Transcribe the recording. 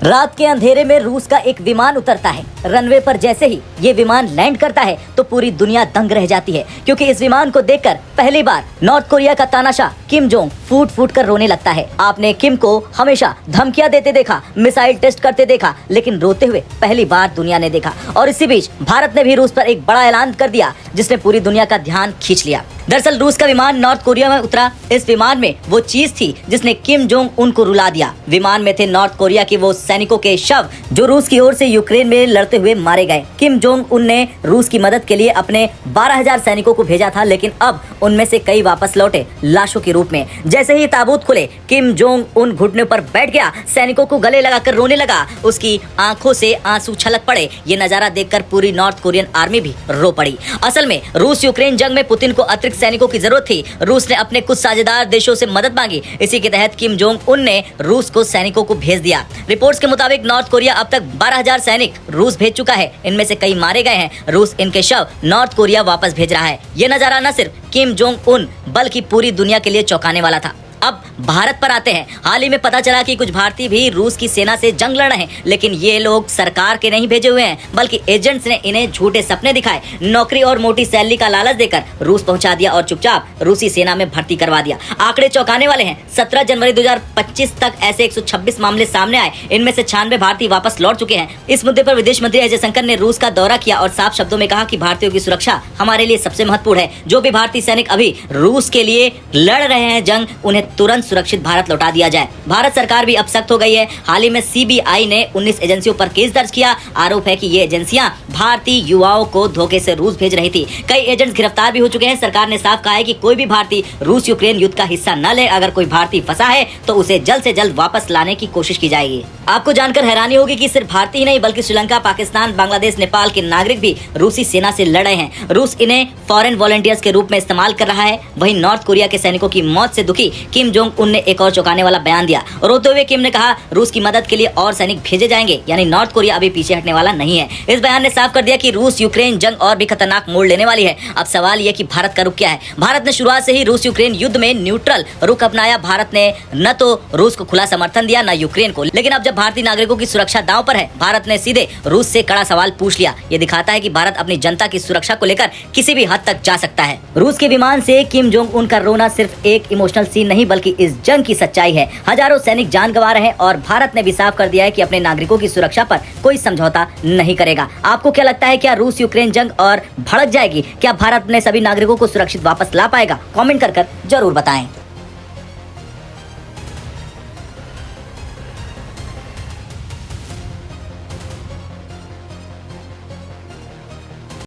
रात के अंधेरे में रूस का एक विमान उतरता है। रनवे पर जैसे ही ये विमान लैंड करता है तो पूरी दुनिया दंग रह जाती है, क्योंकि इस विमान को देखकर पहली बार नॉर्थ कोरिया का तानाशाह किम जोंग फूट फूट कर रोने लगता है। आपने किम को हमेशा धमकियां देते देखा, मिसाइल टेस्ट करते देखा, लेकिन रोते हुए पहली बार दुनिया ने देखा। और इसी बीच भारत ने भी रूस पर एक बड़ा ऐलान कर दिया, जिसने पूरी दुनिया का ध्यान खींच लिया। दरअसल रूस का विमान नॉर्थ कोरिया में उतरा। इस विमान में वो चीज थी जिसने किम जोंग उन को रुला दिया। विमान में थे नॉर्थ कोरिया के वो सैनिकों के शव जो रूस की ओर से यूक्रेन में लड़ते हुए मारे गए। किम जोंग उन ने रूस की मदद के लिए अपने 12,000 सैनिकों को भेजा था, लेकिन अब उनमें से कई वापस लौटे लाशों के रूप में। जैसे ही ताबूत खुले, किम जोंग उन घुटने पर बैठ गया, सैनिकों को गले लगाकर रोने लगा। उसकी आंखों से आंसू छलक पड़े। ये नजारा देखकर पूरी नॉर्थ कोरियन आर्मी भी रो पड़ी। असल में रूस यूक्रेन जंग में पुतिन को अतिरिक्त सैनिकों की जरूरत थी। रूस ने अपने कुछ साझेदार देशों से मदद मांगी। इसी के तहत किम जोंग उन ने रूस को सैनिकों को भेज दिया। रिपोर्ट्स के मुताबिक नॉर्थ कोरिया अब तक 12,000 सैनिक रूस भेज चुका है। इनमें से कई मारे गए हैं। रूस इनके शव नॉर्थ कोरिया वापस भेज रहा है। ये नजारा न सिर्फ किम जोंग उन बल्कि पूरी दुनिया के लिए चौंकाने वाला था। अब भारत पर आते हैं। हाल ही में पता चला कि कुछ भारतीय भी रूस की सेना से जंग लड़ रहे हैं, लेकिन ये लोग सरकार के नहीं भेजे हुए हैं, बल्कि एजेंट्स ने इन्हें झूठे सपने दिखाए, नौकरी और मोटी सैलरी का लालच देकर रूस पहुंचा दिया और चुपचाप रूसी सेना में भर्ती करवा दिया। आंकड़े चौंकाने वाले हैं। 17 जनवरी 2025 तक ऐसे 126 मामले सामने आए। इनमें से 96 भारतीय वापस लौट चुके हैं। इस मुद्दे पर विदेश मंत्री एस जयशंकर ने रूस का दौरा किया और साफ शब्दों में कहा कि भारतीयों की सुरक्षा हमारे लिए सबसे महत्वपूर्ण है। जो भी भारतीय सैनिक अभी रूस के लिए लड़ रहे हैं जंग, उन्हें तुरंत सुरक्षित भारत लौटा दिया जाए। भारत सरकार भी अब सख्त हो गई है। हाल ही में सीबीआई ने 19 एजेंसियों पर केस दर्ज किया। आरोप है कि ये एजेंसियां भारतीय युवाओं को धोखे से रूस भेज रही थी। कई एजेंट्स गिरफ्तार भी हो चुके हैं। सरकार ने साफ कहा है कि कोई भी भारतीय रूस यूक्रेन युद्ध का हिस्सा न ले। अगर कोई भारतीय फंसा है तो उसे जल्द से जल्द वापस लाने की कोशिश की जाएगी। आपको जानकर हैरानी होगी कि सिर्फ भारतीय ही नहीं बल्कि श्रीलंका, पाकिस्तान, बांग्लादेश, नेपाल के नागरिक भी रूसी सेना से लड़ रहे हैं। रूस इन्हें फॉरेन वॉलंटियर्स के रूप में इस्तेमाल कर रहा है। वहीं नॉर्थ कोरिया के सैनिकों की मौत से दुखी किम जोंग उन ने एक और चौंकाने वाला बयान दिया। रोते हुए किम ने कहा, रूस की मदद के लिए और सैनिक भेजे जाएंगे, यानी नॉर्थ कोरिया अभी पीछे हटने वाला नहीं है। इस बयान ने साफ कर दिया कि रूस यूक्रेन जंग और भी खतरनाक मोड़ लेने वाली है। अब सवाल यह कि भारत का रुख क्या है। भारत ने शुरुआत से ही रूस यूक्रेन युद्ध में न्यूट्रल रुख अपनाया। भारत ने न तो रूस को खुला समर्थन दिया, न यूक्रेन को। लेकिन अब जब भारतीय नागरिकों की सुरक्षा दांव पर है, भारत ने सीधे रूस से कड़ा सवाल पूछ लिया। ये दिखाता है कि भारत अपनी जनता की सुरक्षा को लेकर किसी भी हद तक जा सकता है। रूस के विमान से किम जोंग उन का रोना सिर्फ एक इमोशनल सीन नहीं बल्कि इस जंग की सच्चाई है। हजारों सैनिक जान गंवा रहे हैं और भारत ने भी साफ कर दिया है कि अपने नागरिकों की सुरक्षा पर कोई समझौता नहीं करेगा। आपको क्या लगता है, क्या रूस यूक्रेन जंग और भड़क जाएगी? क्या भारत अपने सभी नागरिकों को सुरक्षित वापस ला पाएगा? कमेंट कर जरूर बताएं।